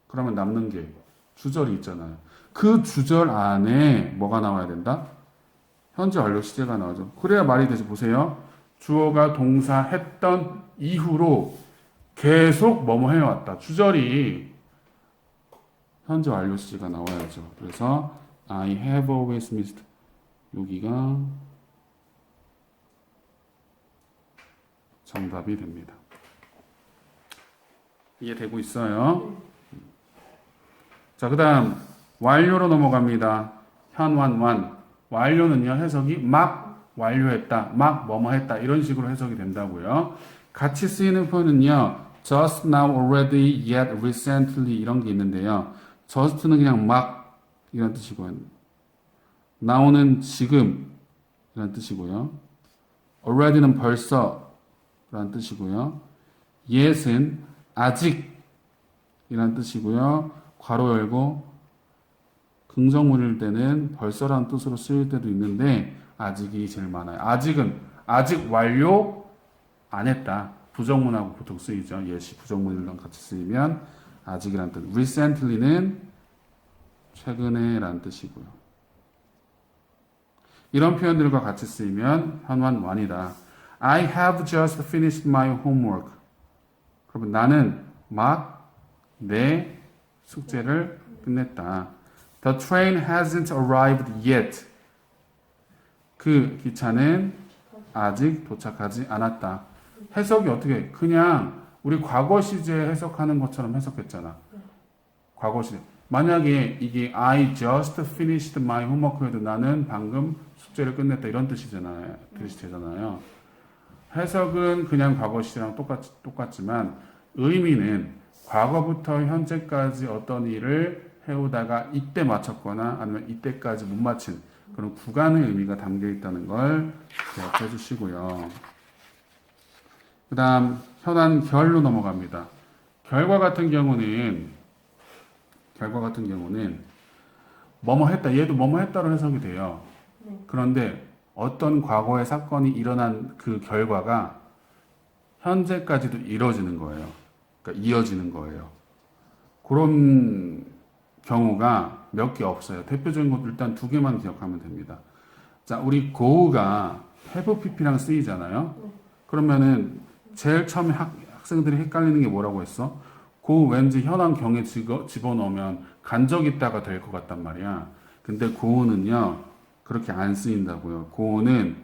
그러면 남는 게 주절이 있잖아요. 그 주절 안에 뭐가 나와야 된다? 현재 완료 시제가 나오죠. 그래야 말이 되지. 보세요. 주어가 동사 했던 이후로 계속 뭐뭐 해왔다. 주절이 현재 완료 시제가 나와야죠. 그래서 I have always missed 여기가 정답이 됩니다. 이해되고 있어요? 자, 그 다음 완료로 넘어갑니다. 현완완 완료는요 해석이 막 완료했다, 막 뭐뭐 했다 이런 식으로 해석이 된다고요. 같이 쓰이는 표현은요 just now, already, yet, recently 이런 게 있는데요. just는 그냥 막 이런 뜻이고요. now는 지금 이런 뜻이고요. already는 벌써 라는 뜻이고요. yet은 아직 이란 뜻이고요. 괄호 열고 긍정문일 때는 벌써라는 뜻으로 쓰일 때도 있는데 아직이 제일 많아요. 아직은 아직 완료 안 했다. 부정문하고 보통 쓰이죠. yet이 부정문이랑 같이 쓰이면 아직이란 뜻. recently는 최근에 라는 뜻이고요. 이런 표현들과 같이 쓰이면 현완완이다. I have just finished my homework. 그러면 나는 막 내 숙제를 끝냈다. The train hasn't arrived yet. 그 기차는 아직 도착하지 않았다. 해석이 어떻게? 그냥 우리 과거 시제 해석하는 것처럼 해석했잖아. 과거 시제. 만약에 이게 I just finished my homework 해도 나는 방금 숙제를 끝냈다 이런 뜻이잖아요. 뜻이 되잖아요. 해석은 그냥 과거 시제랑 똑같지만 의미는 과거부터 현재까지 어떤 일을 해오다가 이때 마쳤거나 아니면 이때까지 못 마친 그런 구간의 의미가 담겨 있다는 걸 기억해 주시고요. 그 다음 현안 결로 넘어갑니다. 결과 같은 경우는 뭐뭐 했다. 얘도 뭐뭐 했다로 해석이 돼요. 그런데 어떤 과거의 사건이 일어난 그 결과가 현재까지도 이뤄지는 거예요. 그러니까 이어지는 거예요. 그런 경우가 몇 개 없어요. 대표적인 것도 일단 두 개만 기억하면 됩니다. 자, 우리 go가 have pp랑 쓰이잖아요. 그러면은 제일 처음에 학생들이 헷갈리는 게 뭐라고 했어? go 왠지 현황 경에 집어넣으면 간적 있다가 될 것 같단 말이야. 근데 go는요 그렇게 안 쓰인다고요. go는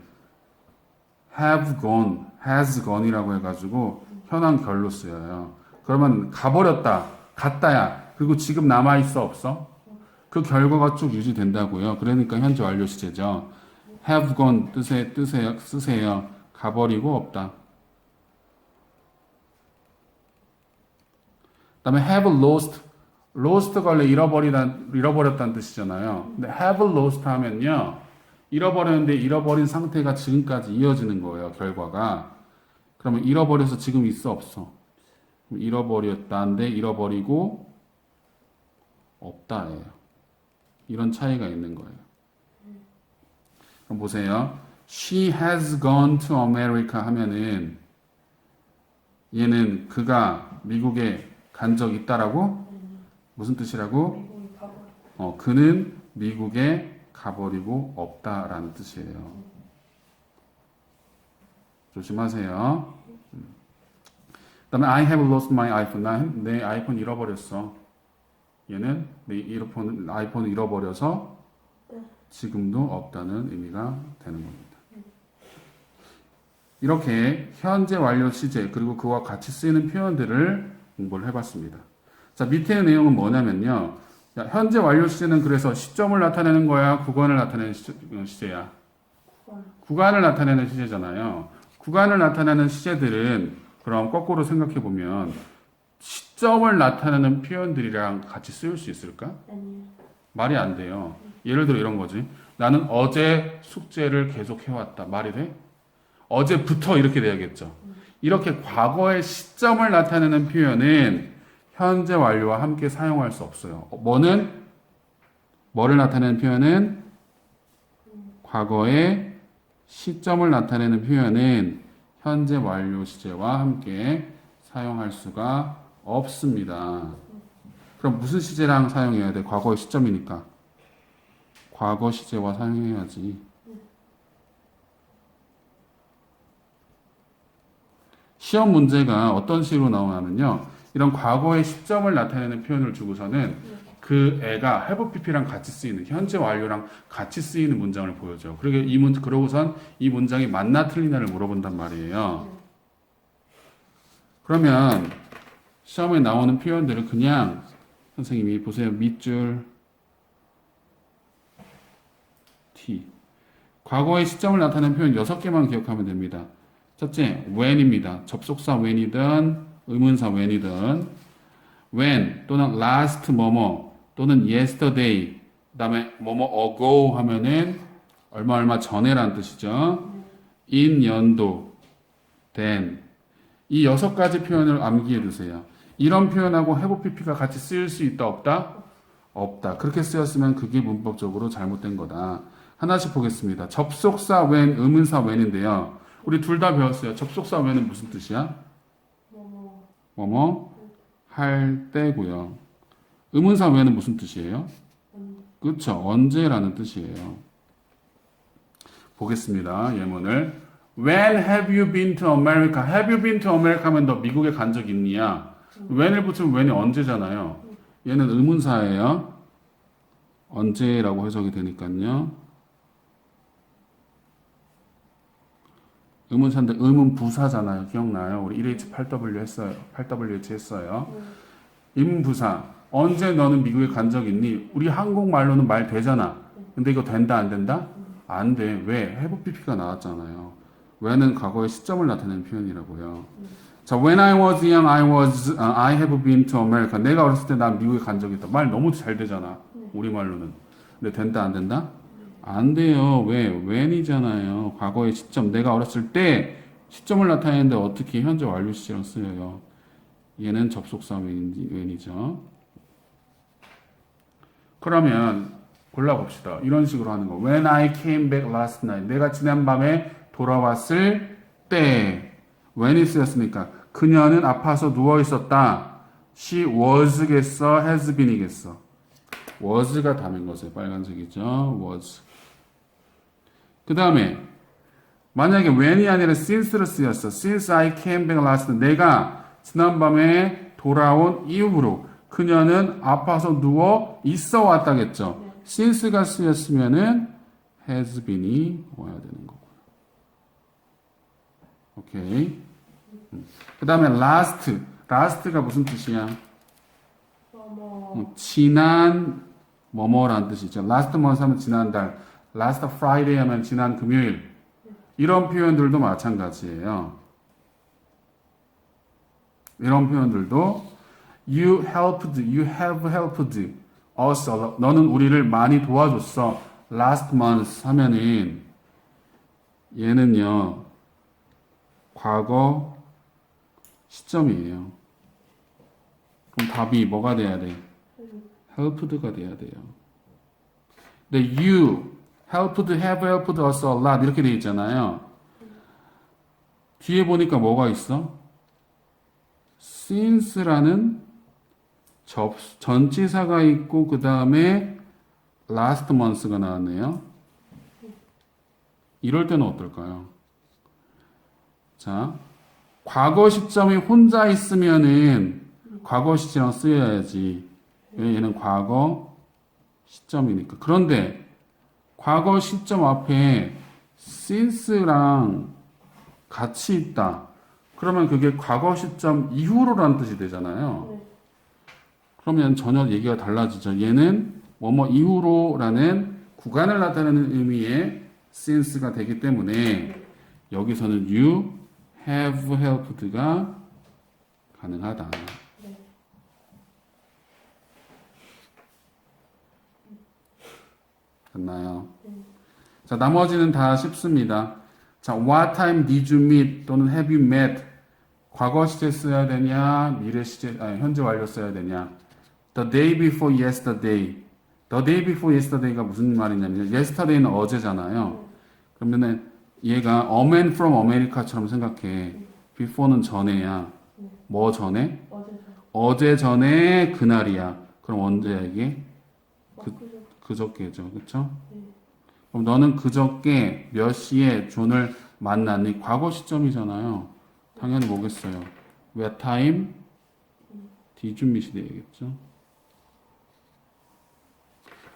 have gone, has gone이라고 해가지고 현황 결로 쓰여요. 그러면 가버렸다, 갔다야. 그리고 지금 남아 있어 없어? 그 결과가 쭉 유지된다고요. 그러니까 현재 완료 시제죠. have gone 쓰세요. 가버리고 없다. 그다음에 have lost가 원래 잃어버렸다는 뜻이잖아요. 근데 have lost 하면요. 잃어버렸는데 잃어버린 상태가 지금까지 이어지는 거예요. 결과가. 그러면 잃어버려서 지금 있어 없어? 잃어버렸다인데 잃어버리고 없다예요. 이런 차이가 있는 거예요. 그럼 보세요. She has gone to America 하면은 얘는 그가 미국에 간 적 있다라고? 무슨 뜻이라고? 미국이 가버려. 그는 미국에 가버리고 없다라는 뜻이에요. 조심하세요. 그다음에 I have lost my iPhone. 난 내 아이폰 잃어버렸어. 얘는 내 아이폰을 잃어버려서 지금도 없다는 의미가 되는 겁니다. 이렇게 현재 완료 시제 그리고 그와 같이 쓰이는 표현들을 공부를 해봤습니다. 자, 밑에 내용은 뭐냐면요. 자, 현재 완료 시제는 그래서 시점을 나타내는 거야, 구간을 나타내는 시제야. 구간을 나타내는 시제잖아요. 구간을 나타내는 시제들은 그럼 거꾸로 생각해 보면 시점을 나타내는 표현들이랑 같이 쓰일 수 있을까? 아니요. 말이 안 돼요. 예를 들어 이런 거지. 나는 어제 숙제를 계속 해왔다. 말이 돼? 어제부터 이렇게 돼야겠죠. 이렇게 과거의 시점을 나타내는 표현은 현재 완료와 함께 사용할 수 없어요. 뭐를 나타내는 표현은 과거의 시점을 나타내는 표현은 현재 완료 시제와 함께 사용할 수가 없습니다. 그럼 무슨 시제랑 사용해야 돼? 과거의 시점이니까. 과거 시제와 사용해야지. 시험 문제가 어떤 식으로 나오냐면요. 이런 과거의 시점을 나타내는 표현을 주고서는 그 애가 have pp랑 같이 쓰이는 현재 완료랑 같이 쓰이는 문장을 보여줘요. 그러고선 이 문장이 맞나 틀리나를 물어본단 말이에요. 그러면 시험에 나오는 표현들을 그냥 선생님이 보세요. 밑줄 T. 과거의 시점을 나타내는 표현 6개만 기억하면 됩니다. 첫째, when입니다. 접속사 when이든 의문사 when이든 when 또는 last 뭐뭐 또는 yesterday 그다음에 뭐뭐 ago 하면은 얼마 전에란 뜻이죠. in 연도 then 이 6가지 표현을 암기해 두세요. 이런 표현하고 have pp가 같이 쓰일 수 있다 없다? 없다. 그렇게 쓰였으면 그게 문법적으로 잘못된 거다. 하나씩 보겠습니다. 접속사 when, 의문사 when인데요. 우리 둘 다 배웠어요. 접속사 when은 무슨 뜻이야? 뭐뭐 할 때고요. 의문사 when은 무슨 뜻이에요? 그렇죠. 언제라는 뜻이에요. 보겠습니다. 예문을. When have you been to America? Have you been to America 하면 너 미국에 간 적 있냐? when을 붙이면 when이 언제잖아요. 얘는 의문사예요. 언제라고 해석이 되니까요. 의문사인데 의문 부사잖아요. 기억나요? 우리 1H8W 했어요. 8WH 했어요. 의문부사. 언제 너는 미국에 간 적 있니? 우리 한국말로는 말 되잖아. 근데 이거 된다 안 된다? 안 돼. 왜? have pp가 나왔잖아요. when은 과거의 시점을 나타내는 표현이라고요. 자, when I was young, I have been to America. 내가 어렸을 때 난 미국에 간 적이 있다. 말 너무 잘 되잖아. 우리말로는. 근데 된다 안 된다? 안 돼요. 왜? when이잖아요. 과거의 시점. 내가 어렸을 때 시점을 나타내는데 어떻게 현재 완료 시제로 쓰여요? 얘는 접속사 when이죠. 그러면 골라봅시다. 이런 식으로 하는 거. When I came back last night. 내가 지난밤에 돌아왔을 때. when이 쓰였으니까 그녀는 아파서 누워 있었다. She was겠어? has been이겠어? was가 답인 거죠. 빨간색이죠. was. 그 다음에 만약에 when이 아니라 since를 쓰였어. Since I came back last night. 내가 지난밤에 돌아온 이후로 그녀는 아파서 누워 있어 왔다겠죠. since가 쓰였으면은 has been이 와야 되는 거고요. 오케이. 그 다음에 last가 무슨 뜻이야? 지난 뭐뭐라는 뜻이죠. last month 하면 지난달, last Friday 하면 지난 금요일. 이런 표현들도 마찬가지예요. 이런 표현들도 you have helped us a lot. 너는 우리를 많이 도와줬어. last month 하면은 얘는요. 과거 시점이에요. 그럼 답이 뭐가 돼야 돼? helped가 돼야 돼요. 근데 have helped us a lot 이렇게 돼 있잖아요. 뒤에 보니까 있어? since라는 전치사가 있고 그 다음에 last month가 나왔네요. 이럴 때는 어떨까요? 자, 과거 시점이 혼자 있으면은 과거 시제랑 쓰여야지. 얘는 과거 시점이니까. 그런데 과거 시점 앞에 since랑 같이 있다. 그러면 그게 과거 시점 이후로라는 뜻이 되잖아요. 그러면 전혀 얘기가 달라지죠. 얘는 뭐뭐 이후로라는 구간을 나타내는 의미의 since가 되기 때문에 여기서는 you have helped가 가능하다. 됐나요? 자, 나머지는 다 쉽습니다. 자, what time did you meet 또는 have you met? 과거 시제 써야 되냐, 미래 시제, 아니, 현재 완료 써야 되냐. The day before yesterday. The day before yesterday가 무슨 말이냐면, yesterday는 어제잖아요. 그러면은 얘가 a man from America처럼 생각해. before는 전에야. 뭐 전에? 어제 전에 그날이야. 그럼 언제야 이게? 그저께죠. 그쵸? 그럼 너는 그저께 몇 시에 존을 만났니? 과거 시점이잖아요. 당연히 뭐겠어요? What time did you meet 되겠죠?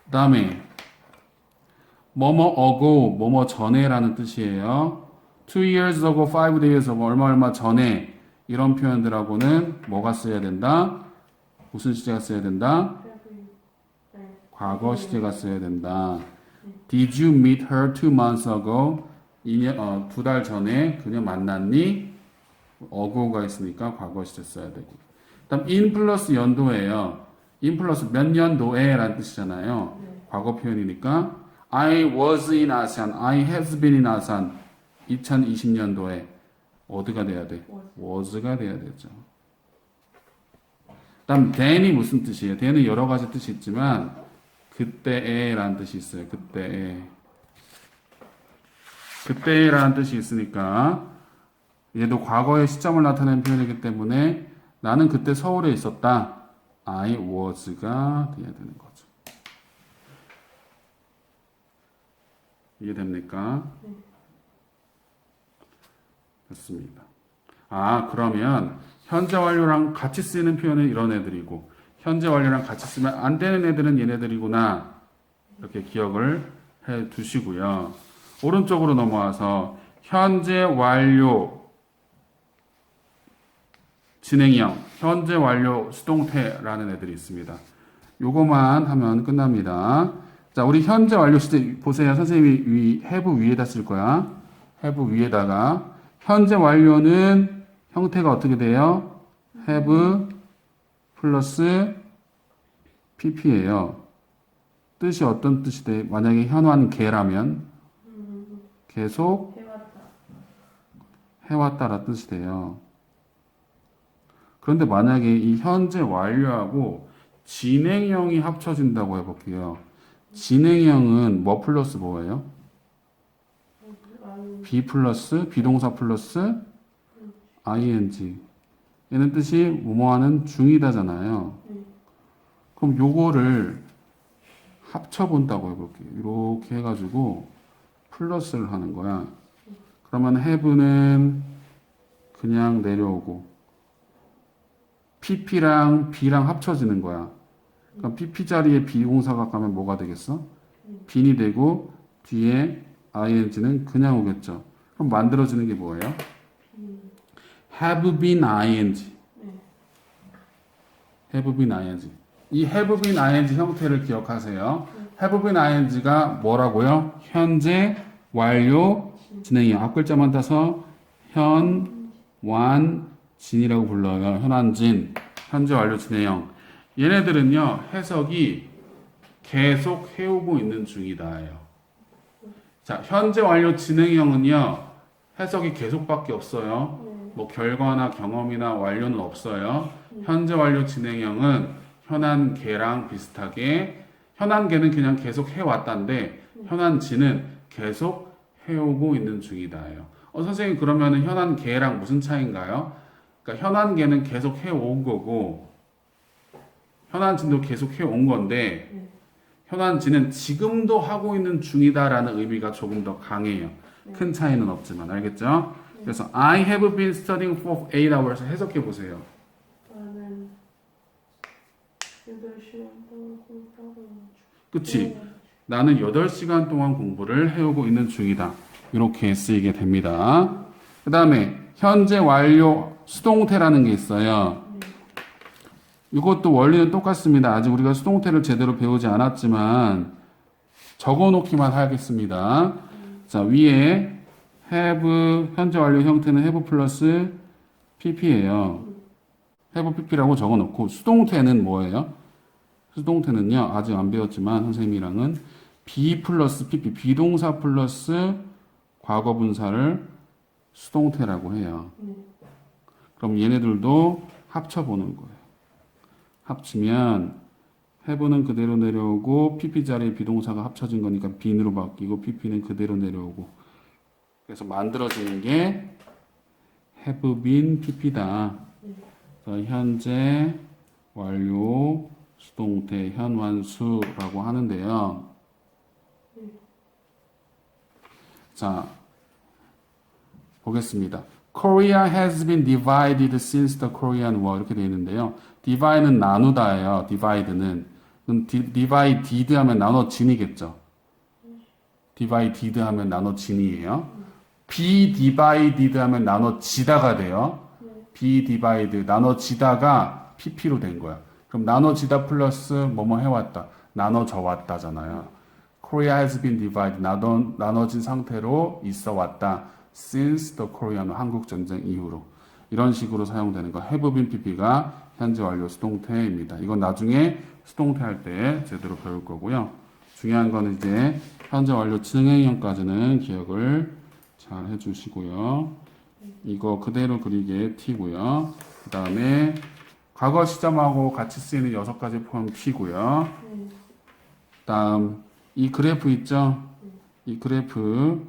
그 다음에 뭐뭐 ago, 뭐뭐 전에라는 뜻이에요. 2 years ago, 5 days ago, 얼마 전에 이런 표현들하고는 뭐가 써야 된다? 무슨 시제가 써야 된다? 과거 시제가 써야 된다. Did you meet her 2 months ago? 2달 전에 그녀 만났니? ago가 있으니까 과거 시제 써야 되고. 그다음 in 플러스 연도예요. in 플러스 몇 년도에 라는 뜻이잖아요. 과거 표현이니까 I was in ASEAN, I has been in ASEAN. 2020년도에 어디가 돼야 돼? was가 돼야 되죠. 그다음 then이 무슨 뜻이에요? then은 여러 가지 뜻이 있지만 그때에라는 뜻이 있어요. 그때라는 뜻이 있으니까 얘도 과거의 시점을 나타내는 표현이기 때문에 나는 그때 서울에 있었다. I was가 돼야 되는 거죠. 이해됩니까? 됐습니다. 아, 그러면 현재 완료랑 같이 쓰이는 표현은 이런 애들이고 현재 완료랑 같이 쓰면 안 되는 애들은 얘네들이구나. 이렇게 기억을 해 두시고요. 오른쪽으로 넘어와서 현재 완료 진행형, 현재 완료 수동태라는 애들이 있습니다. 요거만 하면 끝납니다. 자, 우리 현재 완료 시제 보세요. 선생님이 have 위에다 쓸 거야. have 위에다가 현재 완료는 형태가 어떻게 돼요? have 플러스 pp예요. 뜻이 어떤 뜻이 돼? 만약에 현환 계라면 계속 해왔다라 뜻이 돼요. 그런데 만약에 이 현재 완료하고 진행형이 합쳐진다고 해볼게요. 진행형은 뭐 플러스 뭐예요? be 플러스 비동사 플러스 ing. 얘는 뜻이 뭐뭐하는 중이다잖아요. 그럼 요거를 합쳐본다고 해볼게요. 이렇게 해가지고 플러스를 하는 거야. 그러면 have는 그냥 내려오고 pp랑 b랑 합쳐지는 거야. 그럼 pp 자리에 비동사가 가면 뭐가 되겠어? be이 되고 뒤에 ing는 그냥 오겠죠. 그럼 만들어지는 게 뭐예요? have been ing. have been ing. 이 have been ing 형태를 기억하세요. have been ing가 뭐라고요? 현재 완료 진행형. 앞글자만 따서 현, 완, 진이라고 불러요. 현완진, 현재 완료 진행형. 얘네들은요, 해석이 계속 해오고 있는 중이다예요. 자, 현재 완료 진행형은요, 해석이 계속밖에 없어요. 뭐 결과나 경험이나 완료는 없어요. 현재 완료 진행형은 현안계랑 비슷하게 현안계는 그냥 계속 해왔다인데 현안진은 계속 해오고 있는 중이다예요. 선생님 그러면은 현안계랑 무슨 차이인가요? 그러니까 현안계는 계속 해온 거고 현안진도 계속 해온 건데 현안진은 지금도 하고 있는 중이다라는 의미가 조금 더 강해요. 큰 차이는 없지만 알겠죠? 그래서 I have been studying for 8 hours 해석해 보세요. 나는 8시간 동안 공부하고 있는 중. 그치? 나는 8시간 동안 공부를 해오고 있는 중이다. 이렇게 쓰이게 됩니다. 그 다음에 현재 완료 수동태라는 게 있어요. 이것도 원리는 똑같습니다. 아직 우리가 수동태를 제대로 배우지 않았지만 적어놓기만 하겠습니다. 자, 위에 have 현재 완료 형태는 have 플러스 pp예요. have pp라고 적어놓고 수동태는 뭐예요? 수동태는요 아직 안 배웠지만 선생님이랑은 be 플러스 pp, 비동사 플러스 과거 분사를 수동태라고 해요. 그럼 얘네들도 합쳐보는 거예요. 합치면 have는 그대로 내려오고 pp 자리에 비동사가 합쳐진 거니까 bene로 바뀌고 pp는 그대로 내려오고 그래서 만들어지는 게 have been pp다. 그래서 현재 완료 수동태 현완수라고 하는데요. 자, 보겠습니다. Korea has been divided since the Korean War 이렇게 되어 있는데요. divide는 나누다예요. divide는 그럼 divided 하면 나눠진이겠죠. divided 하면 나눠진이에요. be divided 하면 나눠지다가 돼요. be divided 나눠지다가 pp로 된 거야. 그럼 나눠지다 플러스 뭐뭐 해왔다. 나눠져 왔다잖아요. Korea has been divided. 나눠진 상태로 있어 왔다. Since the Korean 한국 전쟁 이후로. 이런 식으로 사용되는 거. have been pp가 현재 완료 수동태입니다. 이건 나중에 수동태 할 때 제대로 배울 거고요. 중요한 건 이제 현재 완료 진행형까지는 기억을 잘 해주시고요. 이거 그대로 그리기에 t고요. 그 다음에 과거 시점하고 같이 쓰이는 6가지 포함 t고요. 다음 이 그래프 있죠? 이 그래프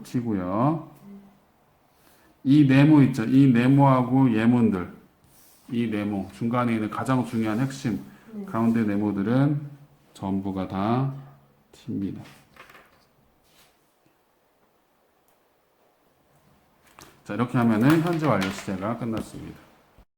t고요. 이 네모 있죠? 이 네모하고 예문들 이 네모 중간에 있는 가장 중요한 핵심 가운데 네모들은 전부가 다 t입니다. 자, 이렇게 하면은 현재 완료 시제가 끝났습니다.